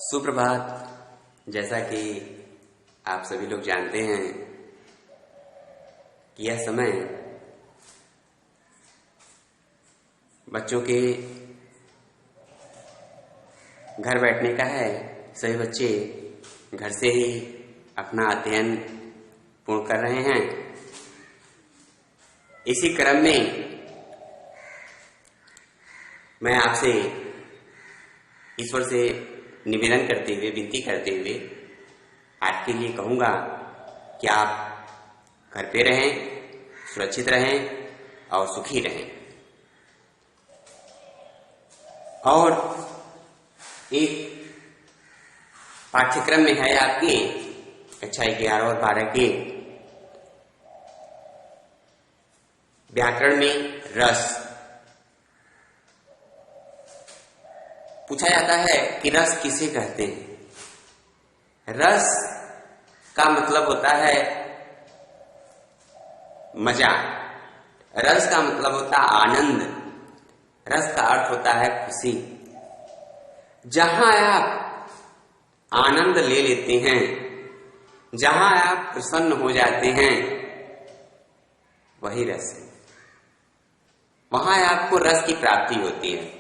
सुप्रभात। जैसा कि आप सभी लोग जानते हैं कि यह समय बच्चों के घर बैठने का है। सभी बच्चे घर से ही अपना अध्ययन पूर्ण कर रहे हैं। इसी क्रम में मैं आपसे ईश्वर से निवेदन करते हुए, विनती करते हुए आज के लिए कहूँगा कि आप घर पे रहें, सुरक्षित रहें और सुखी रहें। और एक पाठ्यक्रम में है आपके कक्षा 11 और 12 के व्याकरण में रस। पूछा जाता है कि रस किसे कहते हैं। रस का मतलब होता है मजा, रस का मतलब होता है आनंद, रस का अर्थ होता है खुशी। जहां आप आनंद ले लेते हैं, जहां आप प्रसन्न हो जाते हैं, वही रस है। वहां आपको रस की प्राप्ति होती है,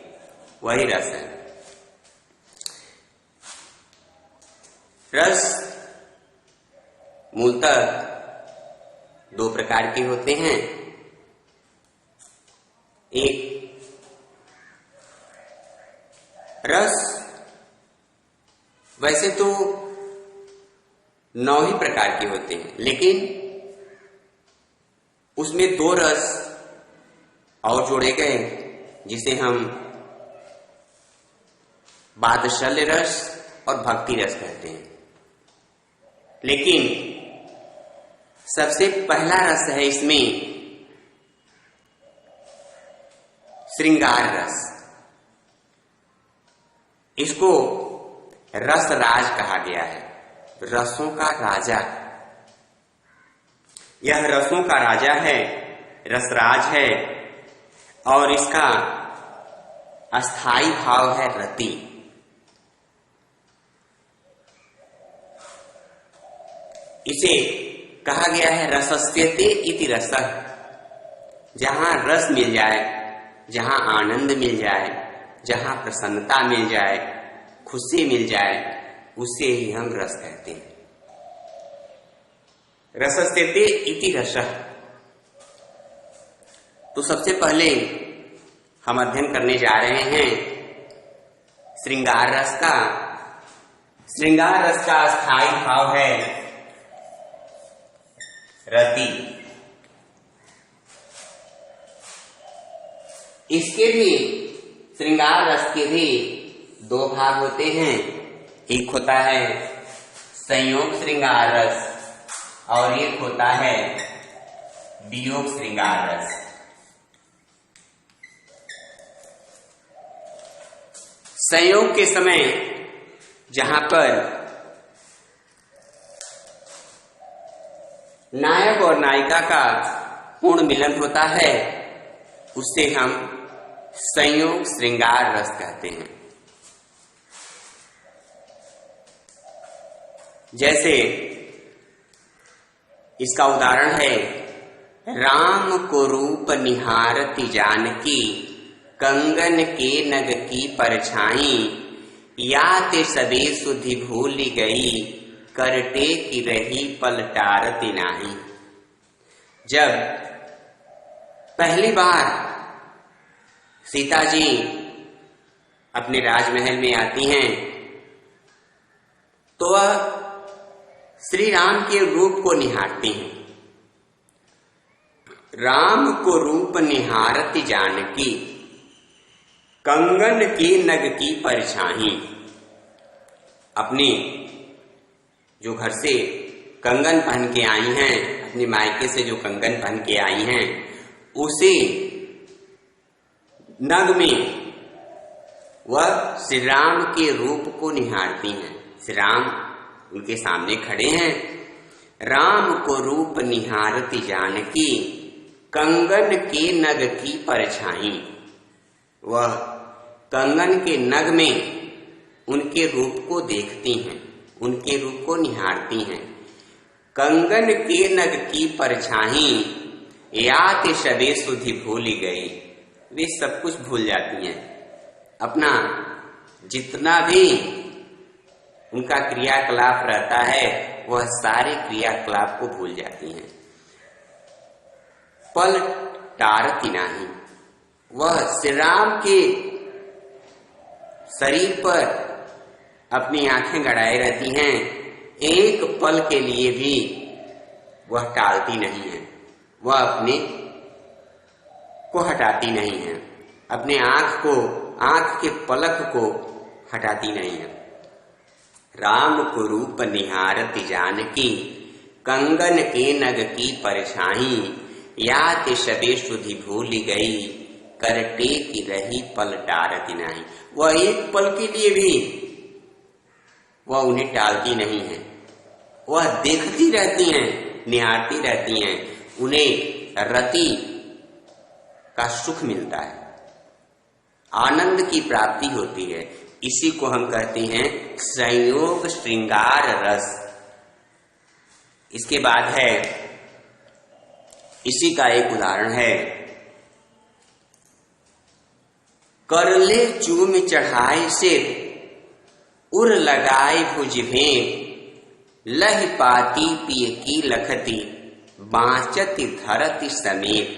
वही रस है। रस मूलतः दो प्रकार के होते हैं। एक रस वैसे तो 9 ही प्रकार के होते हैं, लेकिन उसमें 2 रस और जोड़े गए जिसे हम वात्सल्य रस और भक्ति रस कहते हैं। लेकिन सबसे पहला रस है इसमें श्रृंगार रस। इसको रसराज कहा गया है, रसों का राजा। यह रसों का राजा है, रसराज है और इसका अस्थाई भाव है रति। इसे कहा गया है रसस्यते इति रसः। जहां रस मिल जाए, जहां आनंद मिल जाए, जहां प्रसन्नता मिल जाए, खुशी मिल जाए, उसे ही हम रस कहते हैं। रसस्यते इति रसः। तो सबसे पहले हम अध्ययन करने जा रहे हैं श्रृंगार रस का। श्रृंगार रस का अस्थाई भाव है रति। इसके भी श्रृंगार रस के भी 2 भाग होते हैं। एक होता है संयोग श्रृंगार रस और एक होता है वियोग श्रृंगार रस। संयोग के समय जहां पर नायक और नायिका का पूर्ण मिलन होता है, उसे हम संयोग श्रृंगार रस कहते हैं। जैसे इसका उदाहरण है, राम को रूप निहारती जानकी, कंगन के नग की परछाई, या ते सबे सुधि भूली गई, करटे की रही पलटारती नाही। जब पहली बार सीता जी अपने राजमहल में आती हैं तो वह श्री राम के रूप को निहारती हैं। राम को रूप निहारती जानकी, कंगन के नग की परछाई। अपने जो घर से कंगन पहन के आई हैं, अपने मायके से जो कंगन पहन के आई हैं, उसी नग में वह श्री राम के रूप को निहारती हैं। श्री राम उनके सामने खड़े हैं। राम को रूप निहारती जानकी, कंगन के नग की परछाई। वह कंगन के नग में उनके रूप को देखती हैं, उनके रूप को निहारती हैं। कंगन के नग की परछाई यात शबे सुधि भूल गई। वे सब कुछ भूल जाती हैं, अपना जितना भी उनका क्रियाकलाप रहता है वह सारे क्रियाकलाप को भूल जाती हैं। पल टारती नाही, वह श्री राम के शरीर पर अपनी आंखें गड़ाए रहती हैं, एक पल के लिए भी वह टालती नहीं है, वह अपने को हटाती नहीं है, अपने आंख के पलक को हटाती नहीं है। राम को रूप निहारत जानकी, कंगन के नग की परछाई यात शबे सुधि भूल गई, करटे की रही पल टारती नहीं। वह एक पल के लिए भी वह उन्हें टालती नहीं है, वह देखती रहती हैं, निहारती रहती हैं। उन्हें रति का सुख मिलता है, आनंद की प्राप्ति होती है। इसी को हम कहते हैं संयोग श्रृंगार रस। इसके बाद है, इसी का एक उदाहरण है, करले चूम चढ़ाए सिर, उर लगाए भुज भेंट, लह पाती पिय की लखती, बाँचती धरती समेत।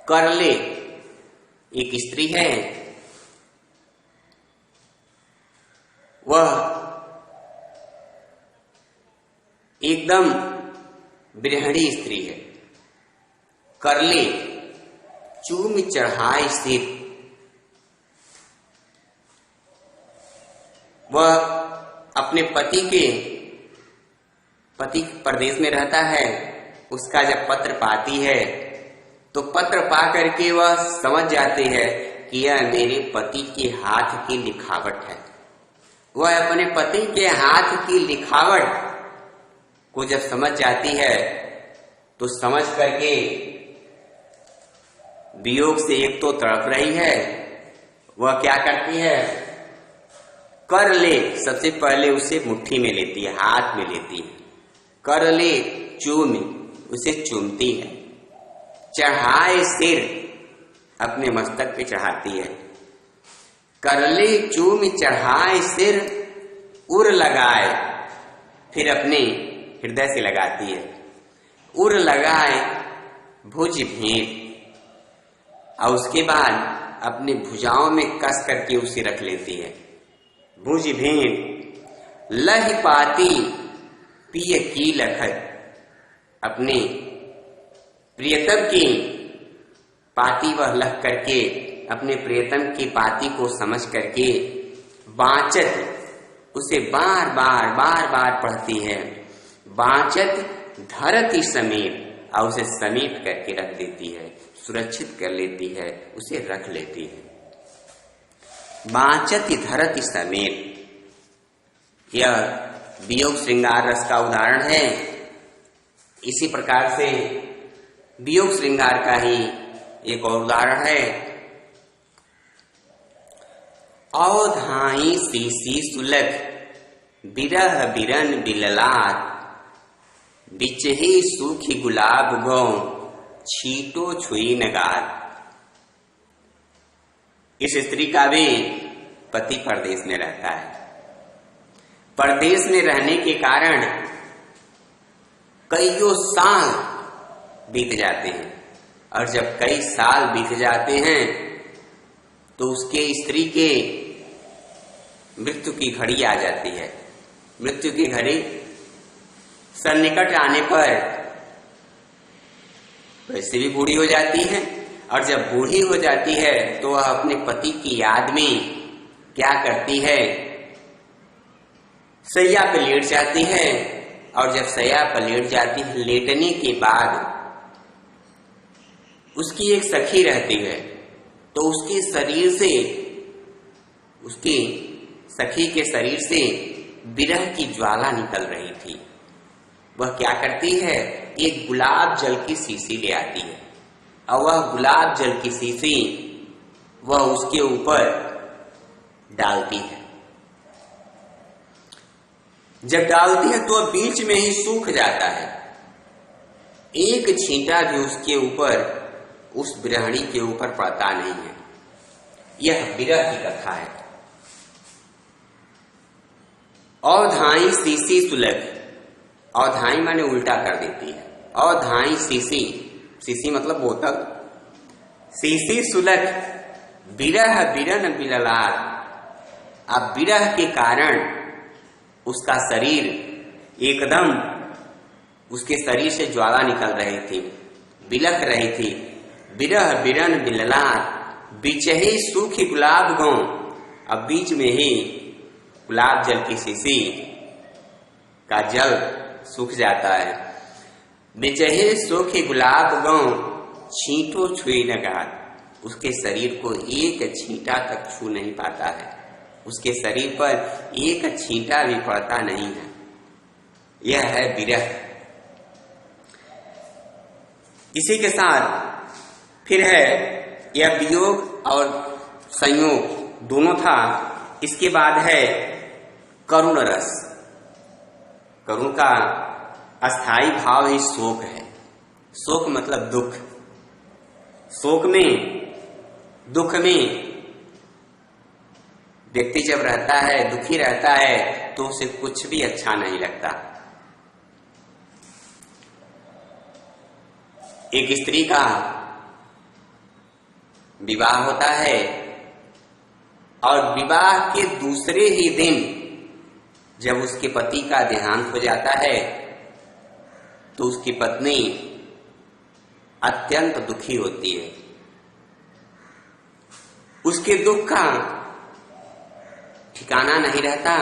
करले एक स्त्री है, वह एकदम गृहिणी स्त्री है। करले चूम चढ़ाए सिर, वह अपने पति परदेश में रहता है, उसका जब पत्र पाती है तो पत्र पा करके वह समझ जाती है कि यह मेरे पति के हाथ की लिखावट है। वह अपने पति के हाथ की लिखावट को जब समझ जाती है तो समझ करके वियोग से एक तो तड़प रही है, वह क्या करती है, कर ले, सबसे पहले उसे मुट्ठी में लेती है, हाथ में लेती है। कर ले चूम, उसे चूमती है। चढ़ाए सिर, अपने मस्तक पे चढ़ाती है। करले चूम चढ़ाए सिर, उर लगाए, फिर अपने हृदय से लगाती है। उर लगाए भुज भेंट, और उसके बाद अपने भुजाओं में कस करके उसे रख लेती है। भुज भेंट लह पाती पिय की लखत, अपने प्रियतम की पाती वह लख करके, अपने प्रियतम की पाती को समझ करके बाँचत, उसे बार बार पढ़ती है। बाँचत धरती समेत, और उसे समेट करके रख देती है, सुरक्षित कर लेती है, उसे रख लेती है। बाँचत धरती समेत, यह वियोग श्रृंगार रस का उदाहरण है। इसी प्रकार से वियोग श्रृंगार का ही एक और उदाहरण है। अवधाई सीसी सुलग, बिरह बिरन बिललात, बिचही सूखी गुलाब गौ, छीटो छुई नगार। इस स्त्री का भी पति परदेश में रहता है। परदेश में रहने के कारण कईयों साल बीत जाते हैं, और जब कई साल बीत जाते हैं तो उसके स्त्री के मृत्यु की घड़ी आ जाती है। मृत्यु की घड़ी सन्निकट आने पर वैसे भी बूढ़ी हो जाती है, और जब बूढ़ी हो जाती है तो वह अपने पति की याद में क्या करती है, सैया पे लेट जाती है। और जब सैया पर लेट जाती है, लेटने के बाद उसकी एक सखी रहती है, तो उसके शरीर से, उसकी सखी के शरीर से विरह की ज्वाला निकल रही थी। वह क्या करती है, एक गुलाब जल की शीशी ले आती है, और वह गुलाब जल की शीशी वह उसके ऊपर डालती है। जब डालती है तो बीच में ही सूख जाता है, एक छींटा भी उसके ऊपर, उस बिरहणी के ऊपर पड़ता नहीं है। यह विरह की कथा है। अवधाई सीसी सुलग, अवधाई माने उल्टा कर देती है। अवधाई सीसी, सीसी मतलब बोतल, सीसी सुलग विरह बिरन बिललार। अब विरह के कारण उसका शरीर एकदम, उसके शरीर से ज्वाला निकल रही थी, बिलख रही थी। विरह बिरन बिललार, बीच ही सूखी गुलाब गौ। अब बीच में ही गुलाब जल की शीशी का जल सूख जाता है। बीच ही सूखी गुलाब गौ, छींटो छुई नगार। उसके शरीर को एक छींटा तक छू नहीं पाता है, उसके शरीर पर एक छींटा भी पड़ता नहीं है। यह है विरह। इसी के साथ फिर है यह वियोग और संयोग दोनों था। इसके बाद है करुण रस। करुण का अस्थाई भाव ही शोक है। शोक मतलब दुख। शोक में, दुख में व्यक्ति जब रहता है, दुखी रहता है, तो उसे कुछ भी अच्छा नहीं लगता। एक स्त्री का विवाह होता है और विवाह के दूसरे ही दिन जब उसके पति का देहांत हो जाता है तो उसकी पत्नी अत्यंत दुखी होती है। उसके दुख का ठिकाना नहीं रहता।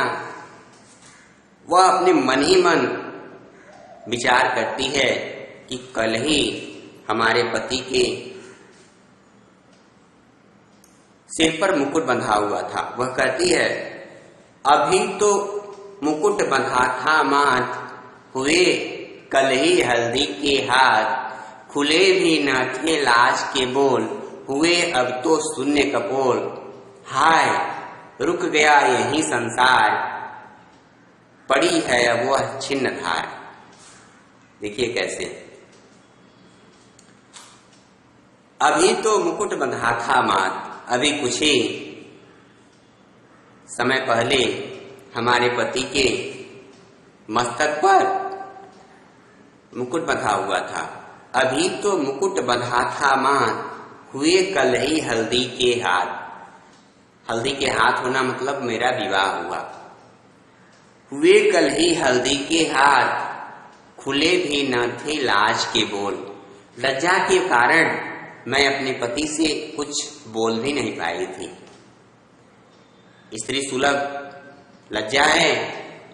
वह अपने मन ही मन विचार करती है कि कल ही हमारे पति के सिर पर मुकुट बंधा हुआ था। वह कहती है, अभी तो मुकुट बंधा था माथ, हुए कल ही हल्दी के हाथ। खुले भी न थे लाज के बोल, हुए अब तो शून्य कपोल। हाय रुक गया यही संसार, पड़ी है अब वह छिन्न धार। देखिए कैसे, अभी तो मुकुट बंधा था माथ। अभी कुछ ही समय पहले हमारे पति के मस्तक पर मुकुट बंधा हुआ था। अभी तो मुकुट बंधा था माथ, हुए कल ही हल्दी के हाथ। हल्दी के हाथ होना मतलब मेरा विवाह हुआ। हुए कल ही हल्दी के हाथ, खुले भी न थे लाज के बोल। लज्जा के कारण मैं अपने पति से कुछ बोल भी नहीं पाई थी। स्त्री सुलभ लज्जा है,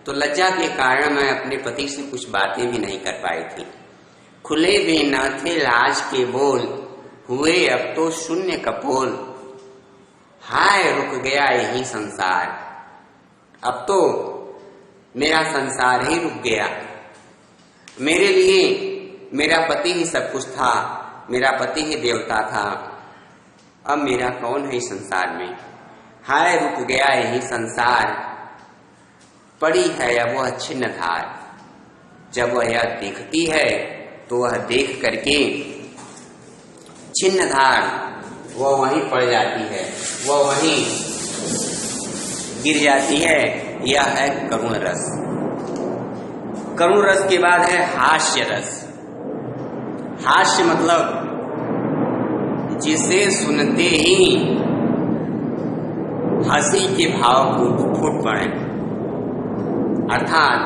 तो लज्जा के कारण मैं अपने पति से कुछ बातें भी नहीं कर पाई थी। खुले भी न थे लाज के बोल, हुए अब तो शून्य कपोल। हाय रुक गया यही संसार, अब तो मेरा संसार ही रुक गया। मेरे लिए मेरा पति ही सब कुछ था, मेरा पति ही देवता था। अब मेरा कौन है इस संसार में। हाय रुक गया यही संसार, पड़ी है अब वह छिन्न धार। जब वह यह देखती है तो वह देख करके छिन्न धार वह वहीं पड़ जाती है, वह वहीं गिर जाती है। यह है करुण रस। करुण रस के बाद है हास्य रस। हास्य मतलब जिसे सुनते ही हंसी के भाव फूट पड़े, अर्थात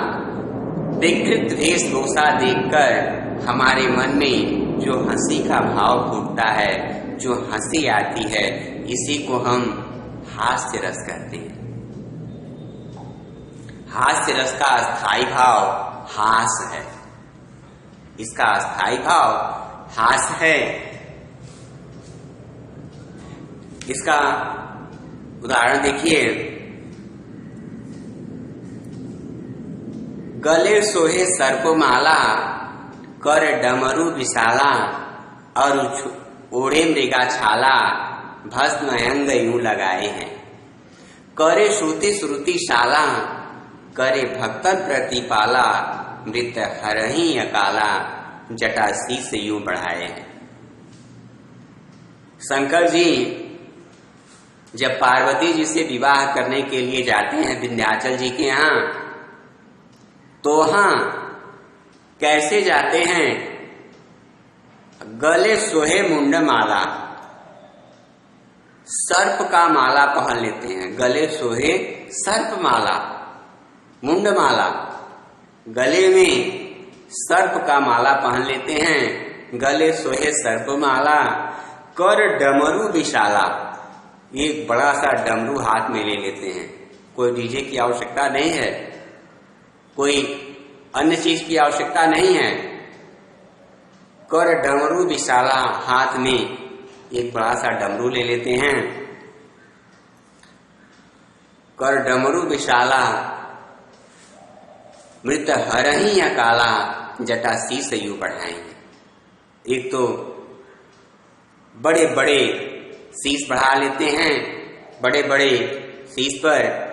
विकृत वेशभूषा देखकर हमारे मन में जो हंसी का भाव फूटता है, जो हंसी आती है, इसी को हम हास्य रस कहते हैं। हास्य रस का अस्थाई भाव हास है। इसका अस्थाई भाव हास है। इसका उदाहरण देखिए, गले सोहे सर्पमाला, कर डमरू विशाला, और ओढ़े मृगा छाला, भस्म अंग यूं लगाए हैं। करे श्रुति श्रुतिशाला, करे भक्तन प्रतिपाला, मृत हरहि अकाला, जटा शीस यूं बढ़ाए हैं। शंकर जी जब पार्वती जी से विवाह करने के लिए जाते हैं विंध्याचल जी के यहाँ, तो वहां कैसे जाते हैं? गले सोहे मुंड माला, सर्प का माला पहन लेते हैं। गले सोहे सर्प माला, मुंड माला, गले में सर्प का माला पहन लेते हैं। गले सोहे सर्प माला, कर डमरू विशाला, एक बड़ा सा डमरू हाथ में ले लेते हैं। कोई डीजे की आवश्यकता नहीं है, कोई अन्य चीज की आवश्यकता नहीं है। कर डमरू विशाला, हाथ में एक बड़ा सा डमरू ले लेते हैं। कर डमरू विशाला, मृत हरहि अकाला, जटा शीस यूं बढ़ाएंगे। एक तो बड़े बड़े शीस बढ़ा लेते हैं, बड़े बड़े शीस पर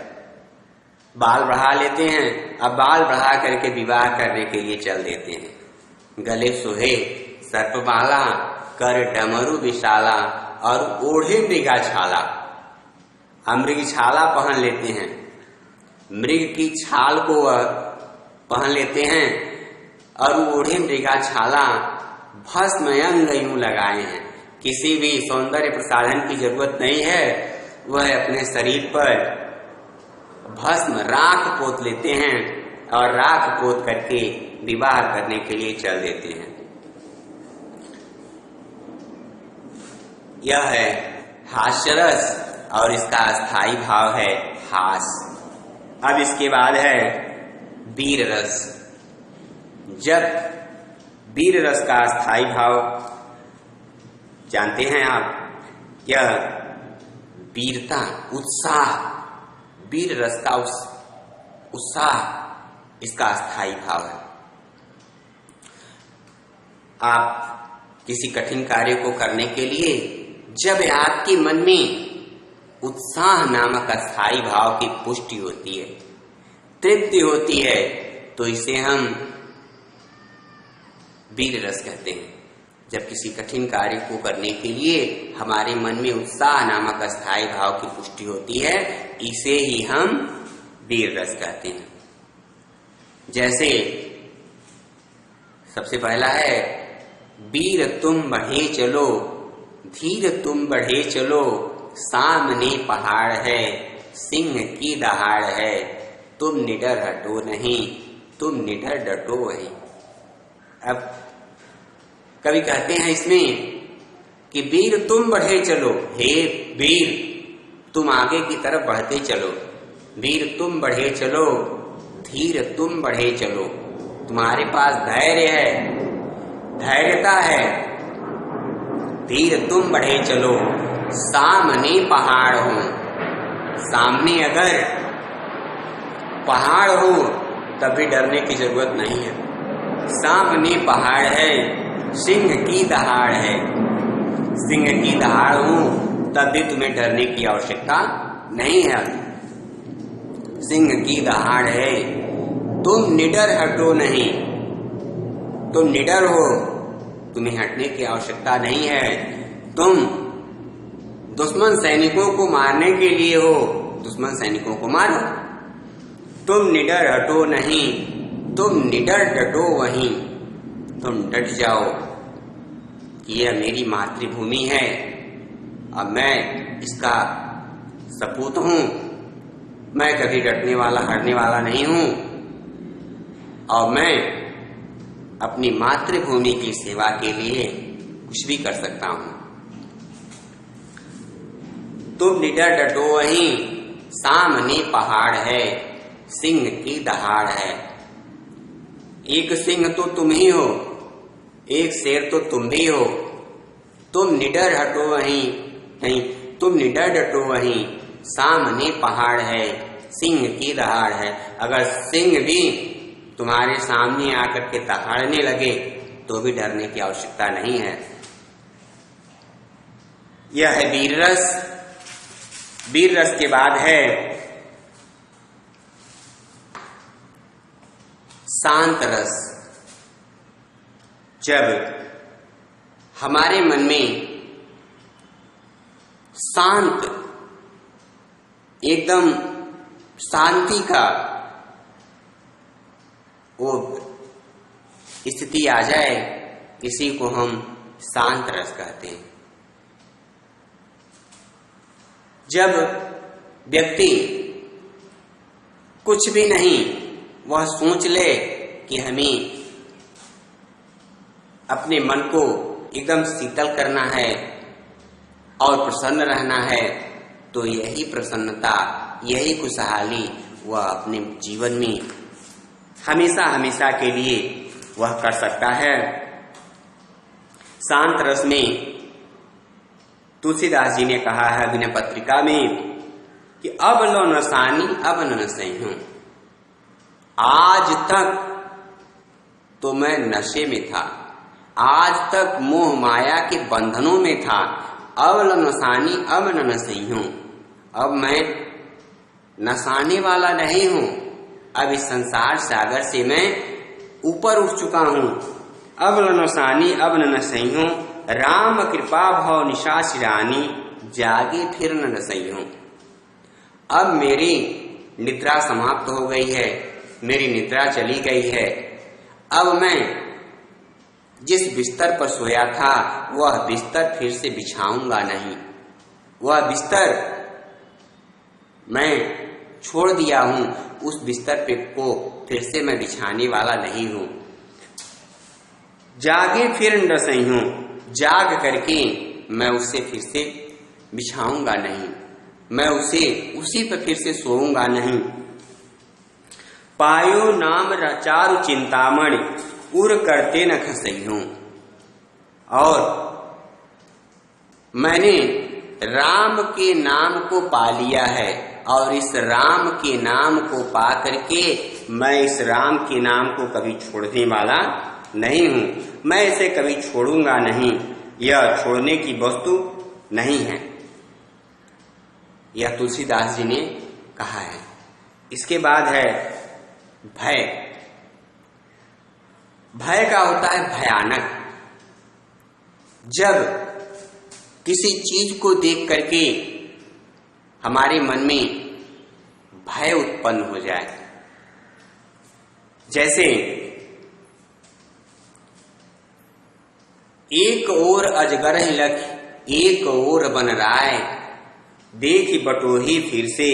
बाल बढ़ा लेते हैं। अब बाल बढ़ा करके विवाह करने के लिए चल देते हैं। गले सोहे सर्पमाला, कर डमरू विशाला, और ओढ़े मृगा छाला, मृग छाला पहन लेते हैं। मृग की छाल को पहन लेते हैं और ओढ़े मृगा छाला, भस्म अंग यूं लगाए हैं। किसी भी सौंदर्य प्रसाधन की जरूरत नहीं है, वह अपने शरीर पर भस्म राख पोत लेते हैं और राख पोत करके विवाह करने के लिए चल देते हैं। यह है हास्यरस और इसका स्थायी भाव है हास। अब इसके बाद है वीर रस। जब वीर रस का स्थायी भाव जानते हैं आप, यह वीरता, उत्साह, वीर रस का उत्साह इसका स्थायी भाव है। आप किसी कठिन कार्य को करने के लिए जब आपके मन में उत्साह नामक स्थायी भाव की पुष्टि होती है, तृप्ति होती है, तो इसे हम वीर रस कहते हैं। जब किसी कठिन कार्य को करने के लिए हमारे मन में उत्साह नामक स्थायी भाव की पुष्टि होती है, इसे ही हम वीर रस कहते हैं। जैसे सबसे पहला है, वीर तुम बढ़े चलो, धीर तुम बढ़े चलो, सामने पहाड़ है, सिंह की दहाड़ है, तुम निडर हटो नहीं, तुम निडर डटो वहीं। अब कवि कहते हैं इसमें कि वीर तुम बढ़े चलो, हे वीर तुम आगे की तरफ बढ़ते चलो, वीर तुम बढ़े चलो, धीर तुम बढ़े चलो, तुम्हारे पास धैर्य है, धैर्यता है, धीर तुम बढ़े चलो, सामने पहाड़ हो, सामने अगर पहाड़ हो तब भी डरने की जरूरत नहीं है। सामने पहाड़ है, सिंह की दहाड़ है, सिंह की दहाड़ हो तब भी तुम्हें डरने की आवश्यकता नहीं है। सिंह की दहाड़ है, तुम निडर हटो नहीं, तुम निडर हो, तुम्हें हटने की आवश्यकता नहीं है। तुम दुश्मन सैनिकों को मारने के लिए हो, दुश्मन सैनिकों को मारो। तुम निडर हटो नहीं, तुम निडर डटो वहीं, तुम डट जाओ कि यह मेरी मातृभूमि है, अब मैं इसका सपूत हूं, मैं कभी डटने वाला हारने वाला नहीं हूं, और मैं अपनी मातृभूमि की सेवा के लिए कुछ भी कर सकता हूं। तुम निडर डटो वहीं, सामने पहाड़ है, सिंह की दहाड़ है। एक सिंह तो तुम ही हो, एक शेर तो तुम भी हो। तुम निडर हटो वहीं, नहीं, तुम निडर डटो वहीं, सामने पहाड़ है, सिंह की दहाड़ है। अगर सिंह भी तुम्हारे सामने आकर के दहाड़ने लगे तो भी डरने की आवश्यकता नहीं है। यह है वीर रस। वीर रस के बाद है शांत रस। जब हमारे मन में शांत, एकदम शांति का वो स्थिति आ जाए, इसी को हम शांत रस कहते हैं। जब व्यक्ति कुछ भी नहीं, वह सोच ले कि हमें अपने मन को एकदम शीतल करना है और प्रसन्न रहना है, तो यही प्रसन्नता, यही खुशहाली वह अपने जीवन में हमेशा हमेशा के लिए वह कर सकता है। शांत रस में तुलसीदास जी ने कहा है अभिनय पत्रिका में कि अब लो नसानी अब न सही। आज तक तो मैं नशे में था, आज तक मोह माया के बंधनों में था, अब लो नसानी अब न सही हूं। अब मैं नसाने वाला नहीं हूं, अब इस संसार सागर से मैं ऊपर उठ चुका हूं। अब लो नसानी अब न सही हूं, राम कृपा भव निशा शिरानी, जागे फिर न सही हूं। अब मेरी निद्रा समाप्त हो गई है, मेरी निद्रा चली गई है। अब मैं जिस बिस्तर पर सोया था वह बिस्तर फिर से बिछाऊंगा नहीं, वह बिस्तर मैं छोड़ दिया हूं, उस बिस्तर पे को फिर से मैं बिछाने वाला नहीं हूं। जागे फिर न सही हूं, जाग करके मैं उसे फिर से बिछाऊंगा नहीं, मैं उसे उसी पर फिर से सोऊंगा नहीं। पायो नाम चारु चिंतामणि, उर करते न खसई हूं। और मैंने राम के नाम को पा लिया है, और इस राम के नाम को पा करके मैं इस राम के नाम को कभी छोड़ने वाला नहीं हूं, मैं इसे कभी छोड़ूंगा नहीं। यह छोड़ने की वस्तु नहीं है, यह तुलसीदास जी ने कहा है। इसके बाद है भय। भय का होता है भयानक। जब किसी चीज को देख करके हमारे मन में भय उत्पन्न हो जाए, जैसे एक ओर अजगर लख एक ओर बन राय, देखी बटोही फिर से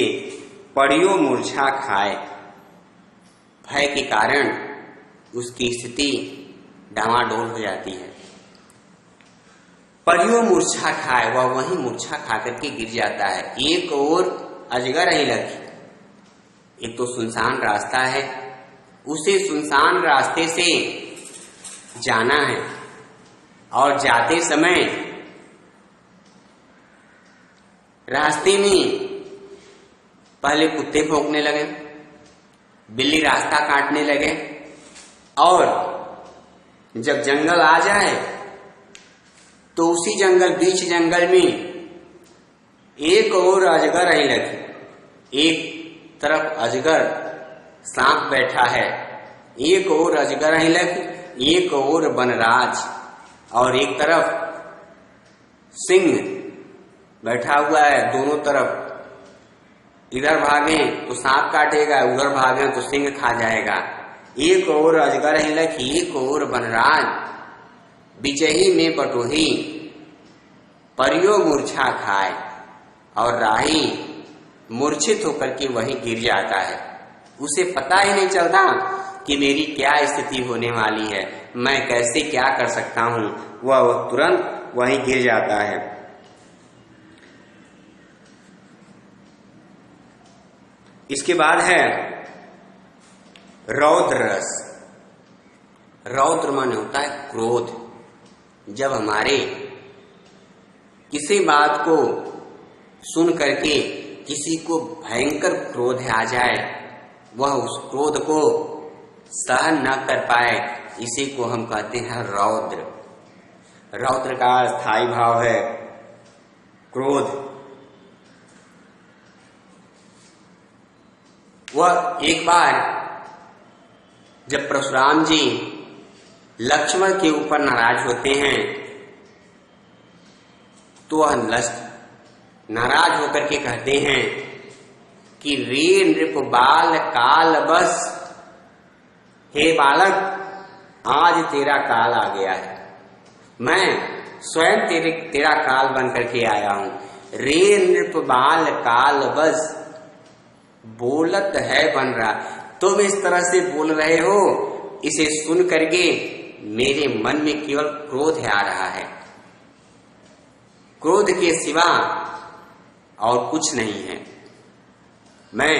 पड़ियो मूर्छा खाए। भय के कारण उसकी स्थिति डामाडोल हो जाती है। पड़ियो मूर्छा खाए, वह वहीं मूर्छा खा करके गिर जाता है। एक ओर अजगर ही लगी, एक तो सुनसान रास्ता है, उसे सुनसान रास्ते से जाना है, और जाते समय रास्ते में पहले कुत्ते भौंकने लगे, बिल्ली रास्ता काटने लगे, और जब जंगल आ जाए तो उसी जंगल, बीच जंगल में एक और अजगर ही लगे, एक तरफ अजगर सांप बैठा है, एक और अजगर ही लगे, एक और वनराज, और एक तरफ सिंह बैठा हुआ है। दोनों तरफ इधर भागे तो सांप काटेगा, उधर भागे तो सिंह खा जाएगा। एक और अजगर ही लखी, एक और वनराज, बिचही में बटोही परियो मूर्छा खाए। और राही मूर्छित होकर के वहीं गिर जाता है, उसे पता ही नहीं चलता कि मेरी क्या स्थिति होने वाली है, मैं कैसे क्या कर सकता हूं। वह तुरंत वहीं गिर जाता है। इसके बाद है रौद्र रस। रौद्र माने होता है क्रोध। जब हमारे किसी बात को सुन करके किसी को भयंकर क्रोध आ जाए, वह उस क्रोध को सहन न कर पाए, इसी को हम कहते हैं रौद्र। रौद्र का स्थायी भाव है क्रोध। वह एक बार जब परशुराम जी लक्ष्मण के ऊपर नाराज होते हैं तो वह नाराज होकर के कहते हैं कि रे नृप बाल काल बस, हे बालक आज तेरा काल आ गया है, मैं स्वयं तेरा काल बन करके आया हूं। रे नृप बाल काल बस, बोलत है बन रहा, तुम इस तरह से बोल रहे हो, इसे सुन करके मेरे मन में केवल क्रोध आ रहा है, क्रोध के सिवा और कुछ नहीं है। मैं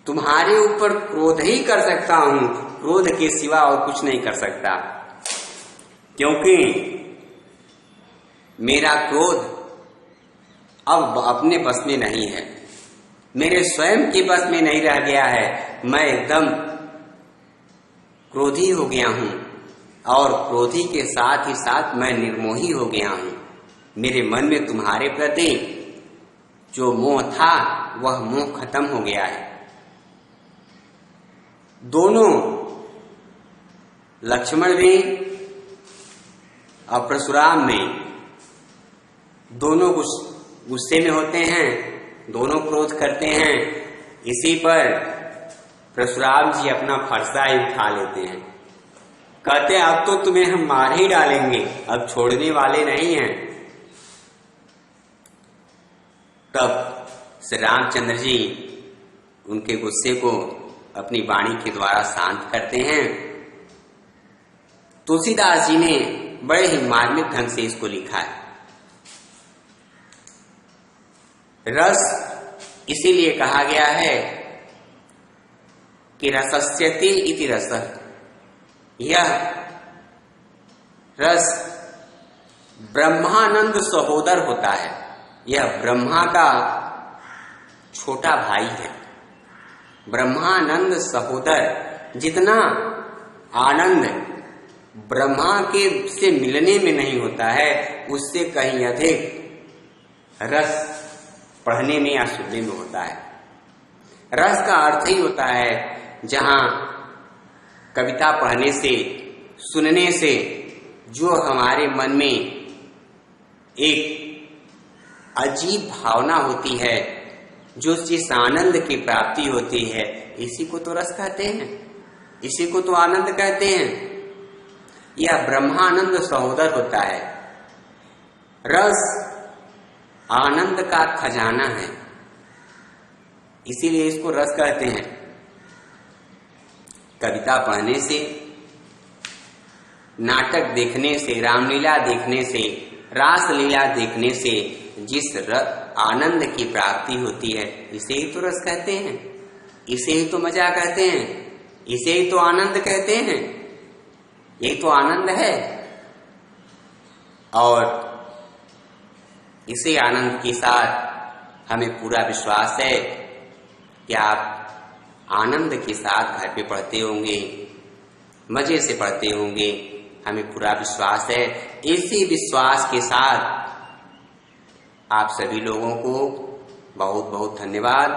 तुम्हारे ऊपर क्रोध ही कर सकता हूं, क्रोध के सिवा और कुछ नहीं कर सकता, क्योंकि मेरा क्रोध अब अपने बस में नहीं है, मेरे स्वयं के बस में नहीं रह गया है। मैं एकदम क्रोधी हो गया हूं और क्रोधी के साथ ही साथ मैं निर्मोही हो गया हूं। मेरे मन में तुम्हारे प्रति जो मोह था वह मोह खत्म हो गया है। दोनों लक्ष्मण ने और परशुराम ने दोनों गुस्से में होते हैं, दोनों क्रोध करते हैं। इसी पर परशुराम जी अपना फरसा ही उठा लेते हैं, कहते हैं अब तो तुम्हें हम मार ही डालेंगे, अब छोड़ने वाले नहीं हैं। तब श्री रामचंद्र जी उनके गुस्से को अपनी वाणी के द्वारा शांत करते हैं। तुलसीदास जी ने बड़े ही मार्मिक ढंग से इसको लिखा है। रस इसीलिए कहा गया है कि रसस्यति इति रसः, यह रस ब्रह्मानंद सहोदर होता है, यह ब्रह्मा का छोटा भाई है। ब्रह्मानंद सहोदर, जितना आनंद ब्रह्मा के से मिलने में नहीं होता है उससे कहीं अधिक रस पढ़ने में या सुनने में होता है। रस का अर्थ ही होता है जहां कविता पढ़ने से, सुनने से जो हमारे मन में एक अजीब भावना होती है, जो जिस आनंद की प्राप्ति होती है, इसी को तो रस कहते हैं, इसी को तो आनंद कहते हैं। यह ब्रह्मानंद सहोदर होता है। रस आनंद का खजाना है, इसीलिए इसको रस कहते हैं। कविता पढ़ने से, नाटक देखने से, रामलीला देखने से, रासलीला देखने से जिस आनंद की प्राप्ति होती है, इसे ही तो रस कहते हैं, इसे ही तो मजा कहते हैं, इसे ही तो आनंद कहते हैं। यही तो आनंद है। और इसी आनंद के साथ हमें पूरा विश्वास है कि आप आनंद के साथ घर पे पढ़ते होंगे, मजे से पढ़ते होंगे, हमें पूरा विश्वास है। इसी विश्वास के साथ आप सभी लोगों को बहुत बहुत धन्यवाद।